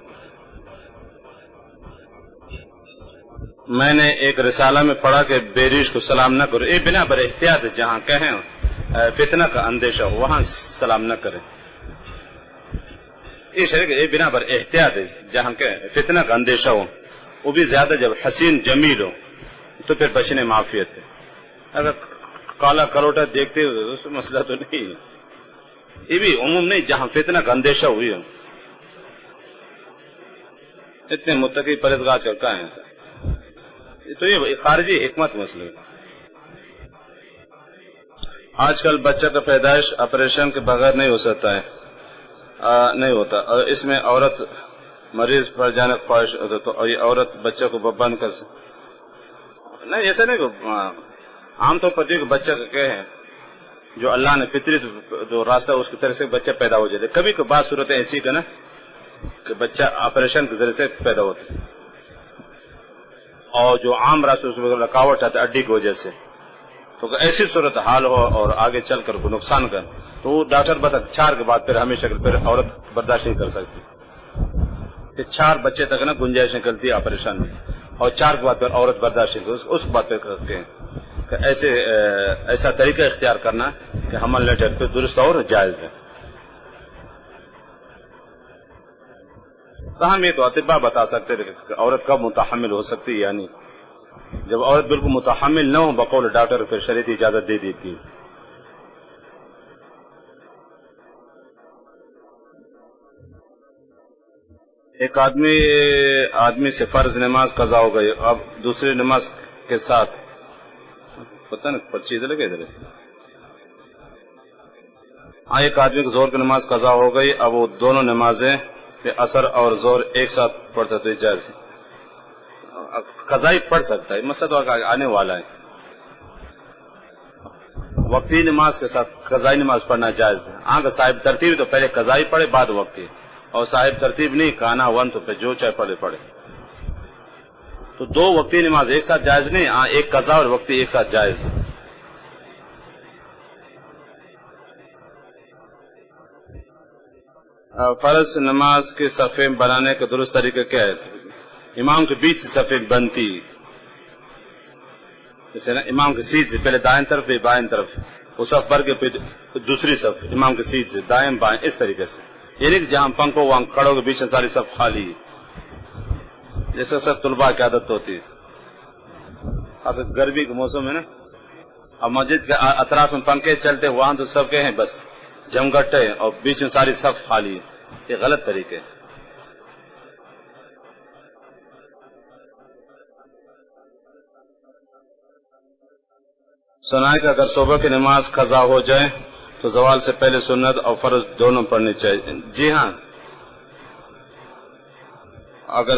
میں نے ایک رسالہ میں پڑھا کہ بیریش کو سلام نہ کرو، یہ بنا بر احتیاط جہاں کہیں فتنہ کا اندیشہ ہو وہاں سلام نہ کرے. یہ شریک یہ بنا پر احتیاط ہے جہاں کہ فتنہ کا اندیشہ ہو، وہ بھی زیادہ جب حسین جمیل ہو تو پھر بچنے معافیت ہے. اگر کالا کروٹا دیکھتے ہو اس میں مسئلہ تو نہیں ہے. یہ بھی عموم نہیں جہاں فتنہ کا اندیشہ ہوئی ہو. اتنے متقی پرہیزگار چلتا ہے تو یہ خارجی حکمت مسئلہ ہے. آج کل بچہ کا پیدائش آپریشن کے بغیر نہیں ہو سکتا ہے، نہیں ہوتا، اور اس میں عورت مریض پر جانے خواہش ہوتا تو یہ عورت بچہ کو بند کر سکتی نہیں. ایسا نہیں کہ عام طور پر جو بچہ کا کیا ہے جو اللہ نے فطری جو راستہ اس کی طرف سے بچہ پیدا ہو جاتا ہے. کبھی کبھی بات صورت ایسی کہ نا کہ بچہ آپریشن کے ذریعے سے پیدا ہوتا ہے اور جو عام راستہ اس میں رکاوٹ آتا ہے اڈی کی وجہ سے، تو ایسی صورت حال ہو اور آگے چل کر کو نقصان کر تو ڈاکٹر بتا 4 کے بعد پھر ہمیشہ پھر عورت برداشت نہیں کر سکتی. پھر 4 بچے تک نا گنجائش نکلتی ہے آپریشن میں، اور 4 کے بعد پھر عورت برداشت نہیں کرتی. اس بات پہ کرتے ہیں کہ ایسا طریقہ اختیار کرنا کہ حمل لیٹر پہ درست اور جائز ہے. تو ہم یہ تو اطباء بتا سکتے ہیں کہ عورت کب متحمل ہو سکتی ہے، یعنی جب عورت بالکل متحمل نہ ہو بقول ڈاکٹر پھر شریعت اجازت دے دیتی ہے. ایک آدمی سے فرض نماز قضا ہو گئی، اب دوسری نماز کے ساتھ پتہ نہیں پرچی ادھر لگے ادھر. ایک آدمی کو زور کی نماز قضا ہو گئی، اب وہ دونوں نمازیں اثر اور زور ایک ساتھ پڑھتا تو جائز قضائی پڑھ سکتا ہے. مسئلہ تو آنے والا ہے. وقتی نماز کے ساتھ قضائی نماز پڑھنا جائز ہے. ہاں صاحب ترتیب تو پہلے قضائی پڑھے بعد وقتی، اور صاحب ترتیب نہیں کانا ون تو پھر جو چاہے پڑھے. تو 2 وقتی نماز ایک ساتھ جائز نہیں، ہاں ایک قضا اور وقتی ایک ساتھ جائز. فرض نماز کے صفحے بنانے کا درست طریقہ کیا ہے؟ امام کے بیچ سے صفحے بنتی، جیسے نا امام کے سیٹ سے پہلے دائیں طرف پھر بائیں طرف وہ صف بھر کے پھر دوسری صف امام کے سیٹ سے دائیں بائیں اس طریقے سے. یعنی کہ جہاں پنکھو وہاں کھڑوں کے بیچ میں ساری صف خالی جیسے سب طلباء کی عادت ہوتی ہے. گرمی کے موسم میں نا اب مسجد کے اطراف میں پنکھے چلتے وہاں تو سب کے ہیں بس جمگٹ ہے اور بیچ میں ساری صف خالی ہے. یہ غلط طریقے. سنا ہے کہ اگر صبح کی نماز قضا ہو جائے تو زوال سے پہلے سنت اور فرض دونوں پڑھنی چاہیے. جی ہاں، اگر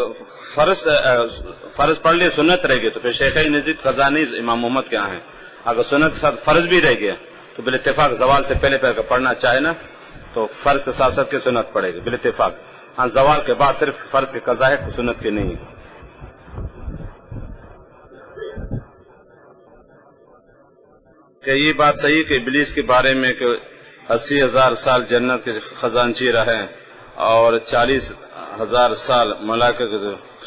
فرض پڑھ لیے سنت رہ گئی تو پھر شیخین نزدیک قضا نہیں امام محمد کے یہاں ہے. اگر سنت کے ساتھ فرض بھی رہ گیا تو بالاتفاق زوال سے پہلے پڑھنا چاہے نا تو فرض کے ساتھ ساتھ کے سنت پڑے گی بالاتفاق. ہاں زوال کے بعد صرف فرض کی قضا ہے سنت کی نہیں ہے. کہ یہ بات صحیح کہ ابلیس کے بارے میں کہ 80,000 سال جنت کے خزانچی رہے اور 40,000 سال ملائکہ کے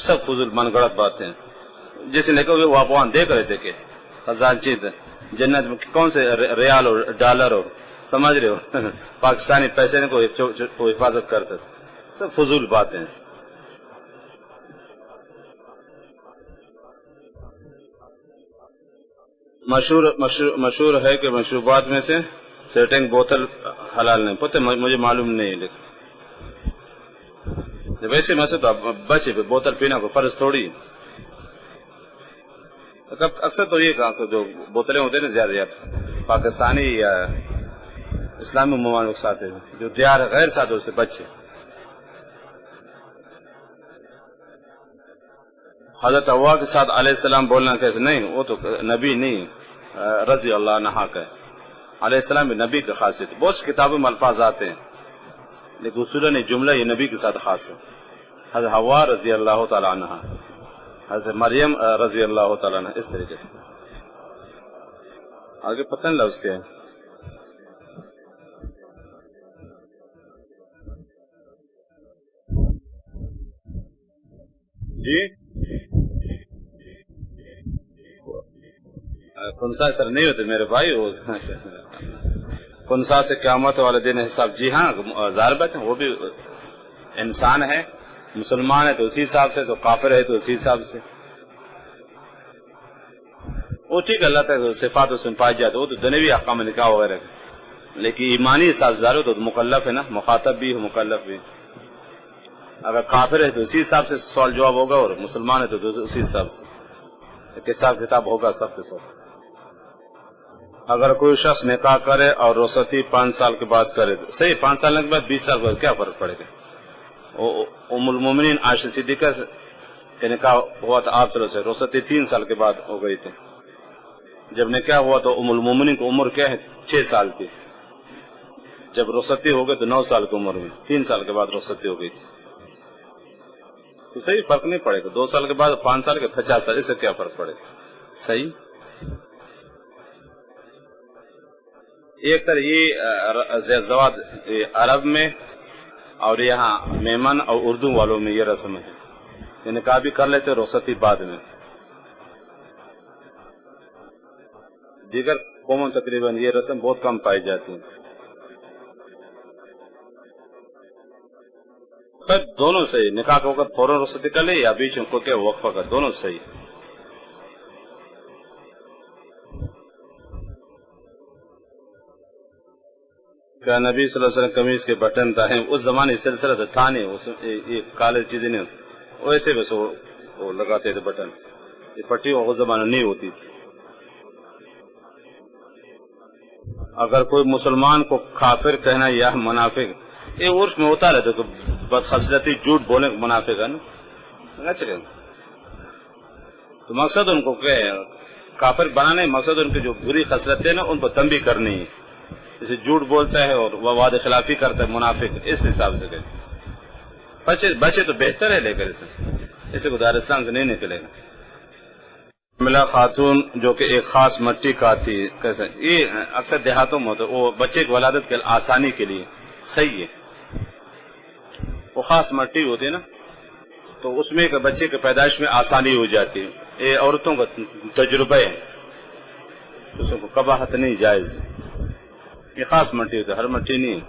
سب فضول من گڑت باتیں. جس نے کہا وہ آپ وہاں دیکھ رہے تھے کہ خزانچی جنت میں کون سے ریال اور ڈالر ہو سمجھ رہے ہو پاکستانی پیسے کو حفاظت کرتے سب فضول باتیں. مشہور ہے کہ مشروبات میں سے سیٹنگ بوتل حلال نہیں. پتہ مجھے معلوم نہیں لیکن ویسے میں سے تو بچے بوتل پینا کو فرض تھوڑی. اکثر تو یہ کہا جو بوتلیں ہوتے ہیں زیادہ پاکستانی یا اسلامی ممالک ساتھ جو دیار غیر ساتھ اس سے بچے. حضرت حوا کے ساتھ علیہ السلام بولنا کیسے نہیں وہ تو نبی نہیں رضی اللہ عنہا کا ہے. علیہ السلام نبی کا خاصیت. بہت سی کتابوں میں الفاظ آتے ہیں لیکن اصولاً جملہ یہ نبی کے ساتھ خاص ہے. حضرت حوا رضی اللہ تعالی عنہا، حضرت مریم رضی اللہ تعالیٰ عنہ اس طریقے سے. آگے پتہ نہیں لفظ کیا ہے. جی کنسا سر نہیں ہوتے میرے بھائی، وہ کنسا سے قیامت والے دن حساب. جی ہاں ظاہر بات ہے، وہ بھی انسان ہے، مسلمان ہے تو اسی حساب سے، تو کافر ہے تو اسی حساب سے. وہ ٹھیک اللہ تعالیٰ صفات اس میں پائی جاتے، وہ تو دنیوی احکام نکاح وغیرہ، لیکن ایمانی حساب ظاہر ہو تو مکلف ہے نا، مخاطب بھی مکلف بھی. اگر کافر ہے تو اسی حساب سے سوال جواب ہوگا، اور مسلمان ہے تو اسی حساب سے حساب کتاب ہوگا سب کے ساتھ. اگر کوئی شخص نکاح کرے اور رخصتی 5 سال کے بعد کرے، صحیح 5 سال کے بعد 20 سال کے بعد کیا فرق پڑے گا؟ ام المومنین عائشہ صدیقہ کا نکاح ہوا تھا آپ سے، رخصتی 3 سال کے بعد ہو گئی تھی. جب نکاح ہوا تو ام المومنین کی عمر کیا ہے؟ 6 سال کی. جب رخصتی ہو گئی تو 9 سال کی عمر میں، 3 سال کے بعد رخصتی ہو گئی تھی. تو صحیح فرق نہیں پڑے گا. 2 سال کے بعد 5 سال کے 50 سال، اس سے کیا فرق پڑے گا؟ صحیح. ایک طرح یہ زواج عرب میں اور یہاں میمن اور اردو والوں میں یہ رسم ہے، یہ نکاح بھی کر لیتے رخصتی بعد میں. دیگر قوموں تقریباً یہ رسم بہت کم پائی جاتی ہے. دونوں صحیح، نکاح کے وقت فوراً رخصتی کر لے یا بیچ میں کوئی وقفہ کر، دونوں صحیح. کیا نبی صلی اللہ علیہ وسلم قمیض کے بٹن تھا؟ اس زمانے سلسلہ تھا نہیں، یہ کالج چیزیں نہیں، ویسے بس وہ لگاتے تھے بٹن، یہ پٹی اس زمانے نہیں ہوتی تھی. اگر کوئی مسلمان کو کافر کہنا یا منافق، یہ عرف میں ہوتا رہتا کہ بدخصلتی جھوٹ بولے منافق ہے نا. تو مقصد ان کو کہ کافر بنانے، مقصد ان کی جو بری خصلتیں نا ان کو تنبیہ کرنی ہے. جیسے جھوٹ بولتا ہے اور وعدہ خلافی کرتا ہے منافق، اس حساب سے کہ بچے تو بہتر ہے، لے کر اسے کو دار اسلام سے نہیں نکلے گا. ملا خاتون جو کہ ایک خاص مٹی کاتی ہے، کیسے یہ اکثر دیہاتوں میں ہوتا ہے، وہ بچے کی ولادت کے آسانی کے لیے صحیح ہے. وہ خاص مٹی ہوتی ہے نا، تو اس میں بچے کی پیدائش میں آسانی ہو جاتی ہے. یہ عورتوں کا تجربہ ہے، اس کو قباحت نہیں جائز. یہ خاص مٹی ہوتی ہے، ہر مٹی نہیں،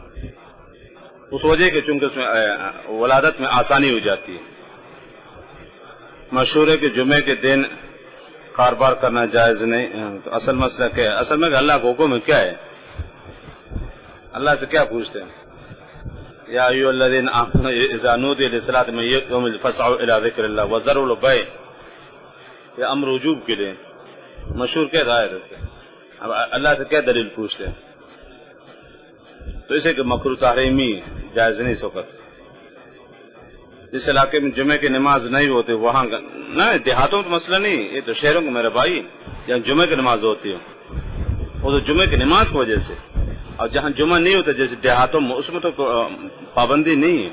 اس وجہ کے چونکہ اس میں ولادت میں آسانی ہو جاتی ہے. مشہور ہے کہ جمعے کے دن کاروبار کرنا جائز نہیں. تو اصل مسئلہ کیا ہے؟ اصل میں اللہ کا حکم کیا ہے؟ اللہ سے کیا پوچھتے ہیں؟ یا ایھا الذین آمنوا اذا نودی للصلاۃ من یوم فاسعوا الی ذکر اللہ وذروا البیع. یہ امر وجوب کے لیے مشہور کیا ظاہر ہے. اب اللہ سے کیا دلیل پوچھتے ہیں؟ تو اسے کہ مکروہ تحریمی جائز نہیں سکت. جس علاقے میں جمعے کی نماز نہیں ہوتی وہاں نہ، دیہاتوں کا مسئلہ نہیں، یہ تو شہروں کو میرے بھائی جہاں جمعے کی نماز ہوتی ہے وہ تو جمعے کی نماز کی وجہ سے، اور جہاں جمعہ نہیں ہوتا جیسے دیہاتوں میں اس میں تو پابندی نہیں ہے.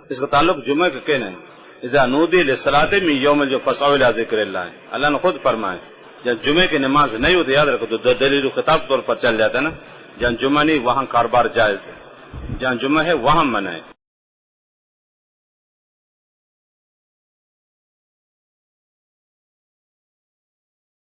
اس کا تعلق جمعے کا کہنا ہے اذا نودی للصلاۃ من یوم فاسعوا الی ذکر اللہ. اللہ نے خود فرمایا جہاں جمعے کی نماز نہیں ہوتی، یاد رکھو تو دلیل خطاب طور پر چل جاتا ہے نا. جہاں جمعہ نہیں وہاں کاروبار جائز ہے، جہاں جمعہ ہے وہاں منع ہے.